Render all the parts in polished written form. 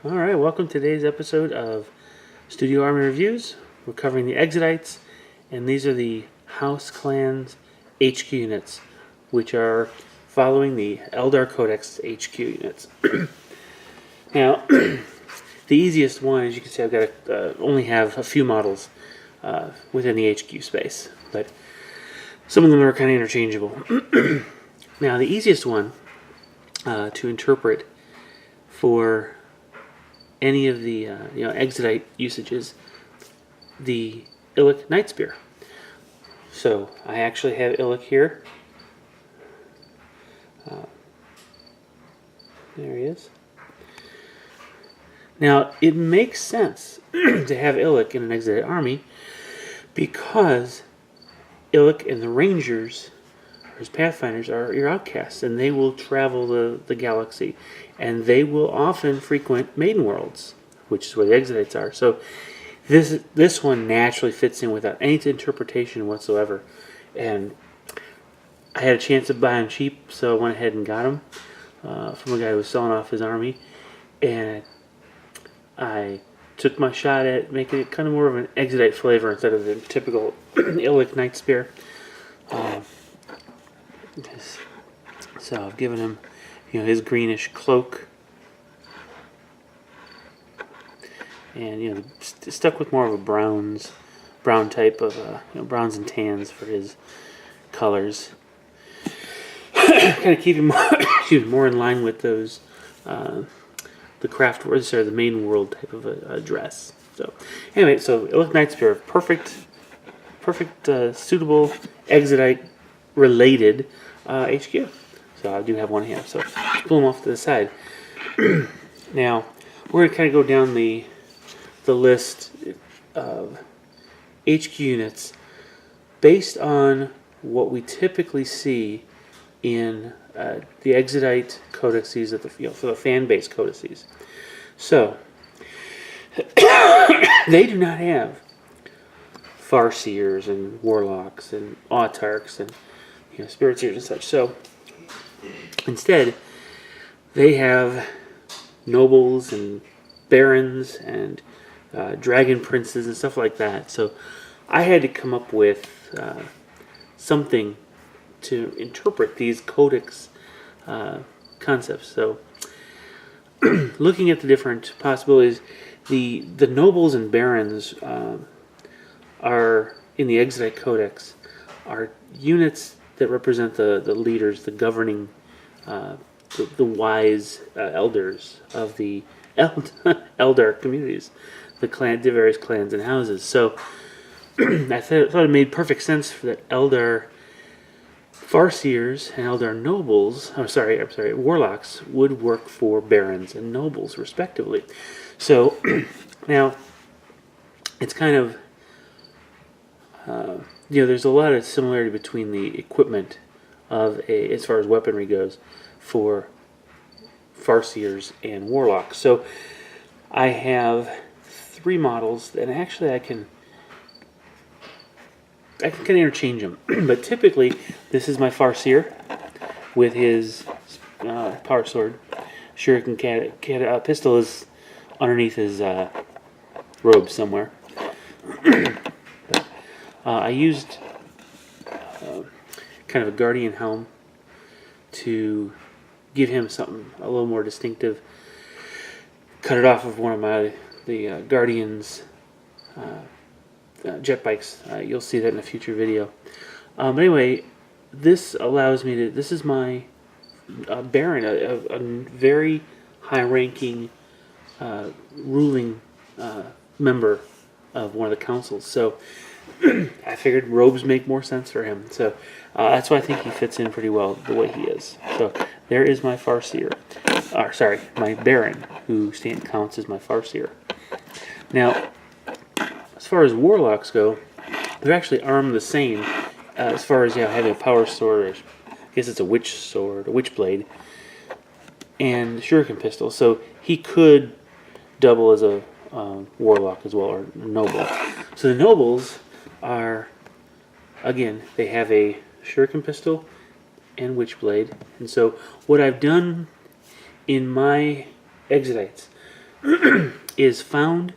Alright, welcome to today's episode of Studio Army Reviews. We're covering the Exodites, and these are the House Clans HQ units, which are following the Eldar Codex HQ units. Now, the easiest one, as you can see, I've got only have a few models within the HQ space, but some of them are kind of interchangeable. Now, the easiest one to interpret for any of the Exodite usages, the Illic Night Spear. So I actually have Illic here. There he is. Now it makes sense to have Illic in an Exodite army because Illic and the Rangers, or his Pathfinders, are your outcasts, and they will travel the galaxy, and they will often frequent Maiden Worlds, which is where the Exodites are. So this one naturally fits in without any interpretation whatsoever. And I had a chance to buy him cheap, so I went ahead and got him from a guy who was selling off his army, and I took my shot at making it kind of more of an Exodite flavor instead of the typical Illic Night Spear. So I've given him, his greenish cloak, and stuck with more of a brown type of browns and tans for his colors. Kind of keep him more in line with those the craft words or the main world type of a dress. So anyway, so Illic Night Spear, perfect, suitable Exodite related HQ. So I do have one hand, so pull them off to the side. Now we're gonna kind of go down the list of HQ units based on what we typically see in the Exodite codices for the fan base codices. So they do not have Farseers and Warlocks and Autarchs and Spirit Seers and such. So instead, they have nobles and barons and dragon princes and stuff like that. So I had to come up with something to interpret these codex concepts. So looking at the different possibilities, the nobles and barons are in the Exodite Codex are units that represent the leaders, the governing, the wise elders of the Eldar communities, the various clans and houses. So I thought it made perfect sense for that Eldar Farseers and Eldar nobles, Warlocks would work for barons and nobles respectively. So now it's kind of there's a lot of similarity between the equipment of as far as weaponry goes for Farseers and Warlocks. So I have 3 models, and actually I can kind of interchange them. But typically, this is my Farseer with his power sword. Shuriken pistol is underneath his robe somewhere. I used kind of a guardian helm to give him something a little more distinctive. Cut it off of one of the Guardian's jet bikes. You'll see that in a future video. But anyway, this allows me to. This is my Baron, a very high-ranking, ruling member of one of the councils. So I figured robes make more sense for him. So that's why I think he fits in pretty well the way he is. So there is my Farseer. My Baron, who counts as my Farseer. Now, as far as Warlocks go, they're actually armed the same as far as having a power sword, or I guess it's a witch sword, a witch blade, and shuriken pistol. So he could double as a Warlock as well, or noble. So the nobles are, again, they have a shuriken pistol and witchblade. And so what I've done in my Exodites is found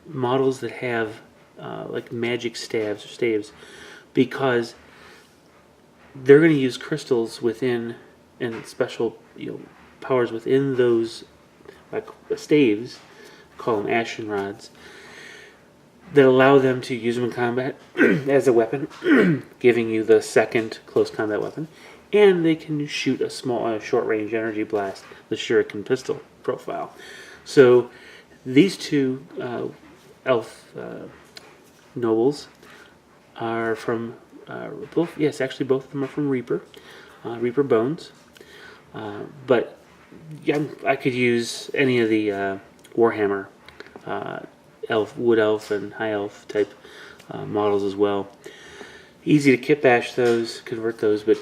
models that have like magic staves, because they're going to use crystals within and special powers within those like staves, call them ashen rods, that allow them to use them in combat as a weapon, giving you the second close combat weapon, and they can shoot a small, short range energy blast, the shuriken pistol profile. So these two elf nobles are from both. Yes, actually, both of them are from Reaper Bones. But yeah, I could use any of the Warhammer wood elf and high elf type models as well. Easy to kit bash those, convert those, but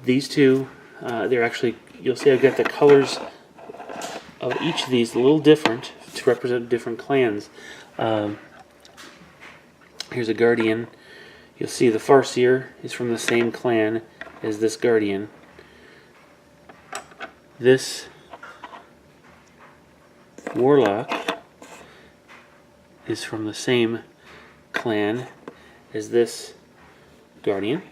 these two, they're actually, you'll see I've got the colors of each of these a little different to represent different clans. Here's a Guardian. You'll see the Farseer is from the same clan as this Guardian. This Warlock is from the same clan as this Guardian.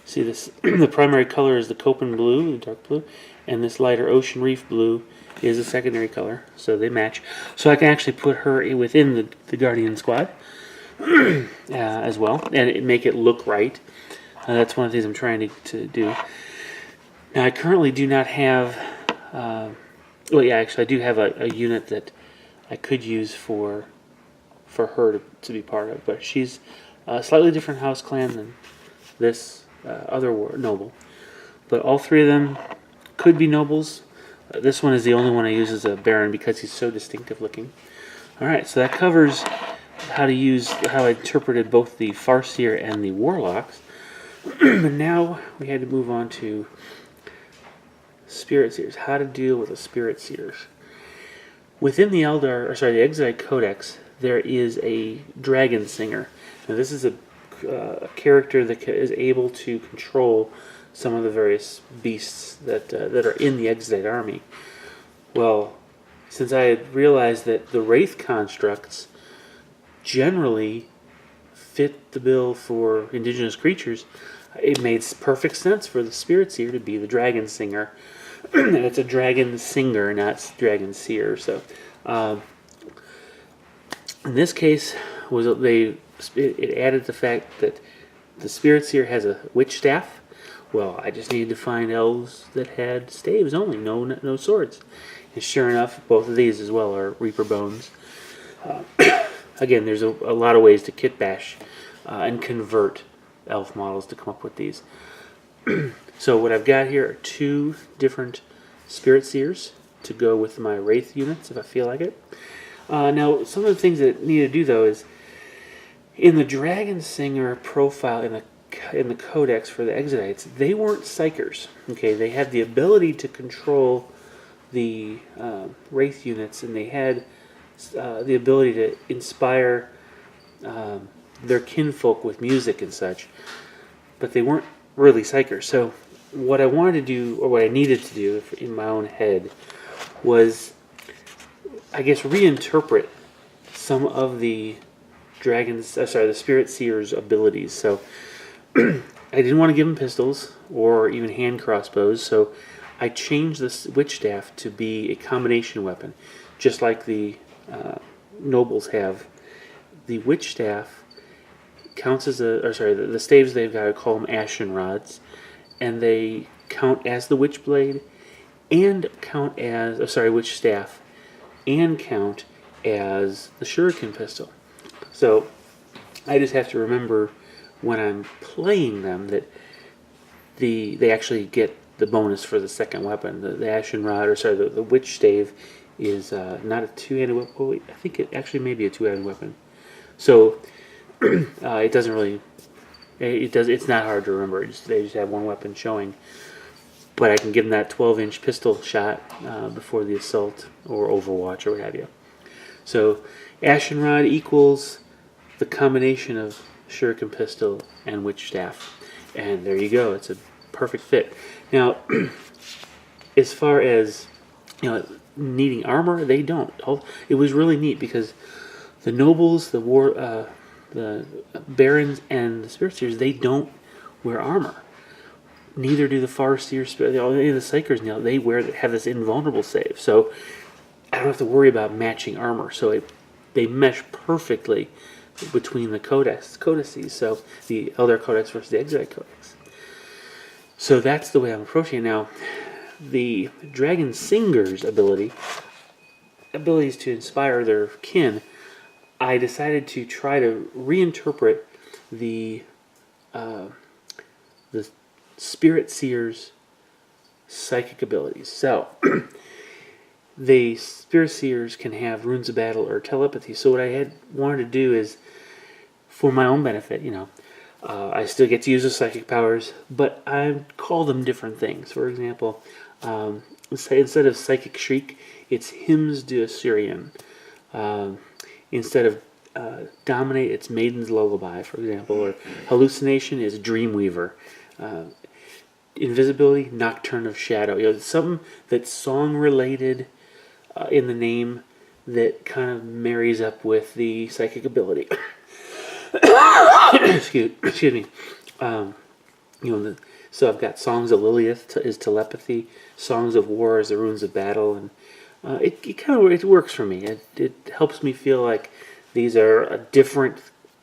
See this? The primary color is the Copen blue, the dark blue, and this lighter Ocean Reef blue is a secondary color, so they match. So I can actually put her within the Guardian squad as well, and make it look right. That's one of the things I'm trying to do. Now I currently do not have. Well, yeah, actually, I do have a unit that I could use for her to be part of, but she's a slightly different house clan than this other noble. But all three of them could be nobles. This one is the only one I use as a baron because he's so distinctive looking. All right, so that covers how I interpreted both the Farseer and the Warlocks. But now we had to move on to Spirit Seers. How to deal with a Spirit Seers. Within the the Exodite Codex, there is a Dragon Singer. Now this is a character that is able to control some of the various beasts that are in the Exodite army. Well, since I had realized that the Wraith constructs generally fit the bill for indigenous creatures, it made perfect sense for the Spirit Seer to be the Dragon Singer. And it's a Dragon Singer, not Dragon Seer. So, in this case, it added the fact that the Spirit Seer has a witch staff. Well, I just needed to find elves that had staves only, no swords. And sure enough, both of these as well are Reaper Bones. Again, there's a lot of ways to kit bash and convert elf models to come up with these. So what I've got here are two different Spirit Seers to go with my Wraith units if I feel like it. Now, some of the things that I need to do though is in the Dragon Singer profile in the Codex for the Exodites, they weren't psychers. Okay, they had the ability to control the Wraith units, and they had the ability to inspire their kinfolk with music and such, but they weren't really psychers. So what I wanted to do, or what I needed to do in my own head, was, I guess, reinterpret some of the the Spirit Seer's abilities. So I didn't want to give them pistols or even hand crossbows, so I changed this witch staff to be a combination weapon, just like the nobles have. The witch staff counts as the staves they've got, I call them ashen rods, and they count as the witch blade, and count as witch staff, and count as the shuriken pistol. So I just have to remember when I'm playing them that they actually get the bonus for the second weapon. The ashen rod, the witch stave is not a two-handed weapon. Oh, I think it actually may be a two-handed weapon. So it doesn't really. It's not hard to remember. They just have one weapon showing. But I can give them that 12-inch pistol shot before the assault or Overwatch or what have you. So ashen rod equals the combination of shuriken pistol and witch staff, and there you go. It's a perfect fit. Now, as far as needing armor, they don't. It was really neat because the nobles, the barons, and the spirit seers, they don't wear armor. Neither do the farseers, any of the psychers. Now they have this invulnerable save, so I don't have to worry about matching armor. So they mesh perfectly between the codices. So the Eldar Codex versus the Exodite Codex. So that's the way I'm approaching it now. The Dragon Singer's abilities to inspire their kin, I decided to try to reinterpret the Spirit Seer's psychic abilities. So, the Spirit Seers can have runes of battle or telepathy. So what I wanted to do is, for my own benefit, I still get to use the psychic powers, but I call them different things. For example, instead of Psychic Shriek, it's Hymns de Assyrian. Instead of Dominate, it's Maiden's Lullaby, for example, or Hallucination is Dreamweaver. Invisibility, Nocturne of Shadow. Something that's song-related in the name that kind of marries up with the psychic ability. excuse me. So I've got Songs of Lilith is telepathy, Songs of War is the runes of battle, and it works for me. It helps me feel like these are a different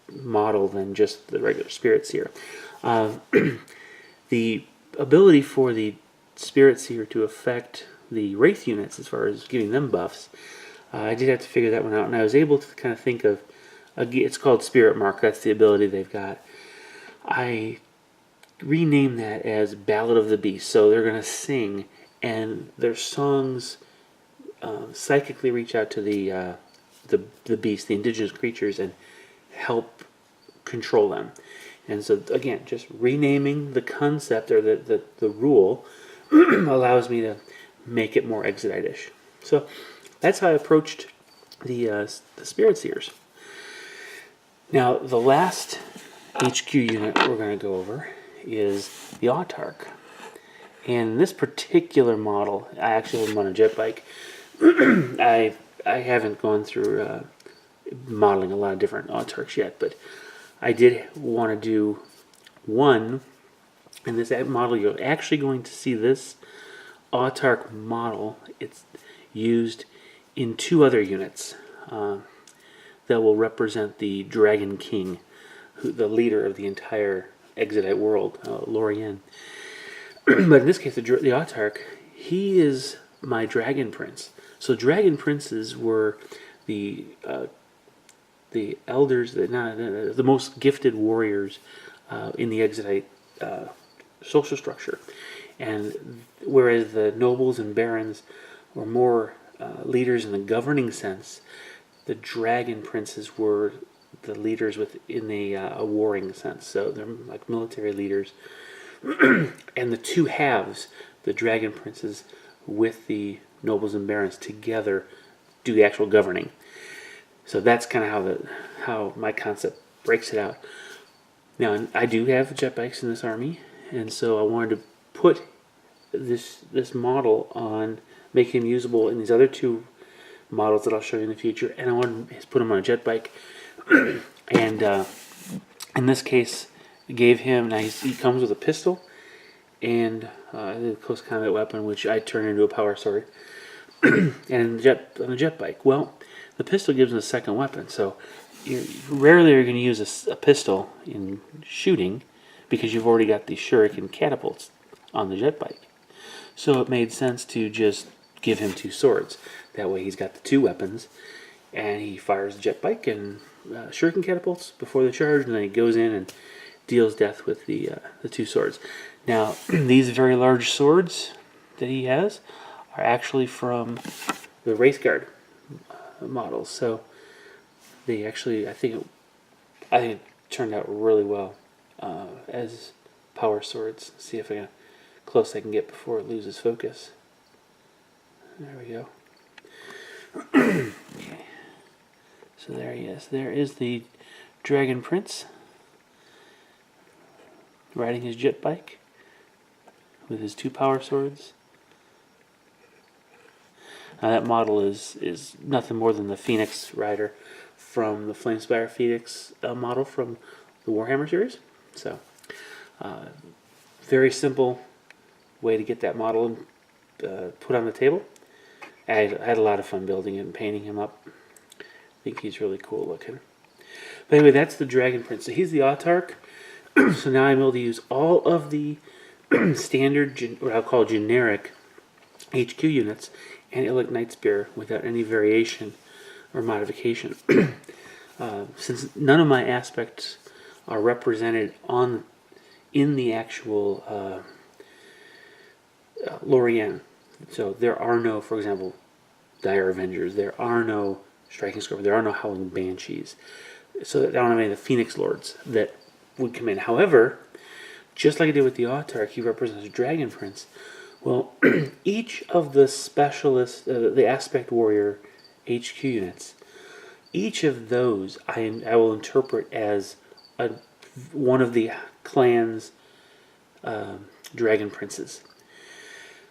model than just the regular Spirit Seer. The ability for the Spirit Seer to affect the Wraith units as far as giving them buffs, I did have to figure that one out, and I was able to kind of think of, it's called Spirit Mark, that's the ability they've got. I renamed that as Ballad of the Beast, so they're going to sing, and their songs psychically reach out to the beast, the indigenous creatures, and help control them. And so, again, just renaming the concept or the rule allows me to make it more Exodite-ish. So that's how I approached the Spirit Seers. Now, the last HQ unit we're going to go over is the Autarch. And this particular model, I actually have him on a jet bike. I haven't gone through modeling a lot of different Autarchs yet, but I did want to do one, and this model, you're actually going to see this Autarch model. It's used in 2 other units that will represent the Dragon King, the leader of the entire Exodite world, Lorien. But in this case, the Autarch, he is my Dragon Prince. So Dragon Princes were the elders, the most gifted warriors in the Exodite social structure. And whereas the nobles and barons were more leaders in the governing sense, the Dragon Princes were the leaders within a warring sense. So they're like military leaders. And the 2 halves, the Dragon Princes with the nobles and barons together, do the actual governing. So that's kind of how my concept breaks it out. Now, I do have jet bikes in this army, and so I wanted to put this model on, make him usable in these other 2 models that I'll show you in the future, and I wanted to put him on a jet bike. And in this case, gave him, now he comes with a pistol and a close combat weapon, which I turn into a power sword, and on the jet bike. Well, the pistol gives him a second weapon, so rarely are you going to use a pistol in shooting because you've already got the shuriken catapults on the jet bike. So it made sense to just give him 2 swords. That way he's got the 2 weapons, and he fires the jet bike and shuriken catapults before the charge, and then he goes in and deals death with the 2 swords. Now, these very large swords that he has are actually from the Wraith Guard models, so they actually, I think it turned out really well as power swords. Let's see if close I can get before it loses focus. There we go. Okay. So there he is. There is the Dragon Prince riding his jet bike with his 2 power swords. That model is nothing more than the Phoenix Rider from the Flamespire Phoenix model from the Warhammer series. So, very simple way to get that model put on the table. I had a lot of fun building it and painting him up. I think he's really cool looking. But anyway, that's the Dragon Prince. So he's the Autarch. So now I'm able to use all of the standard, what I'll call generic HQ units and Illic Nightspear without any variation or modification. Since none of my aspects are represented in the actual Lorien. So there are no, for example, Dire Avengers. There are no Striking Scorpion. There are no Howling Banshees. So I don't have any of the Phoenix Lords that would come in. However, just like I did with the Autarch, he represents a Dragon Prince. Well, each of the specialist, the Aspect Warrior HQ units, each of those I will interpret as one of the clan's Dragon Princes.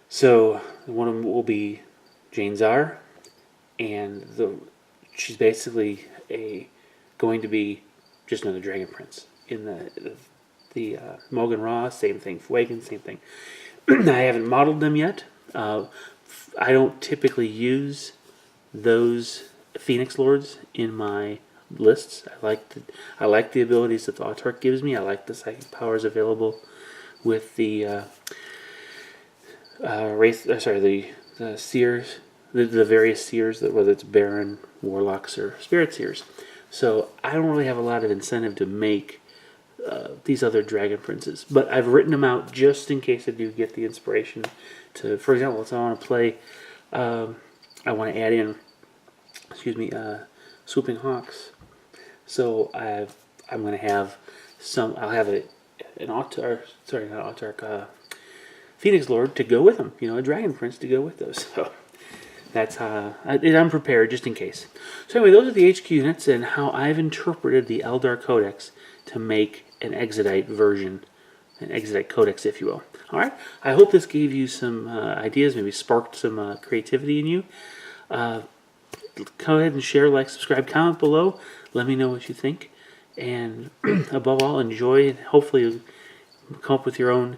So one of them will be Jane Czar, and she's basically going to be just another Dragon Prince. In the Mogan Ra, same thing. Fuegan, same thing. I haven't modeled them yet. I don't typically use those Phoenix Lords in my lists. I like the abilities that the Autarch gives me. I like the psychic powers available with the the seers, the various seers, whether it's Baron, Warlocks, or Spirit Seers. So I don't really have a lot of incentive to make these other Dragon Princes, but I've written them out just in case I do get the inspiration to, for example, if I want to play, I want to add in, Swooping Hawks. So I'm going to have I'll have an Autarch, not Autarch, Phoenix Lord to go with them, a Dragon Prince to go with those. So that's how I'm prepared just in case. So anyway, those are the HQ units and how I've interpreted the Eldar Codex to make an Exodite version, an Exodite Codex, if you will. All right. I hope this gave you some ideas, maybe sparked some creativity in you. Go ahead and share, like, subscribe, comment below. Let me know what you think. And above all, enjoy and hopefully come up with your own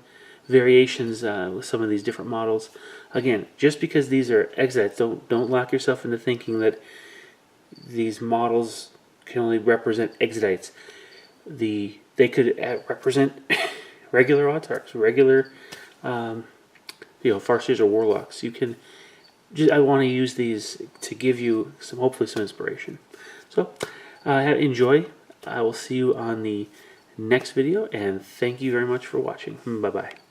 variations with some of these different models. Again, just because these are Exodites, don't lock yourself into thinking that these models can only represent Exodites. They could represent regular Autarchs, regular Farseers or Warlocks. I want to use these to give you hopefully some inspiration. So enjoy. I will see you on the next video, and thank you very much for watching. Bye bye.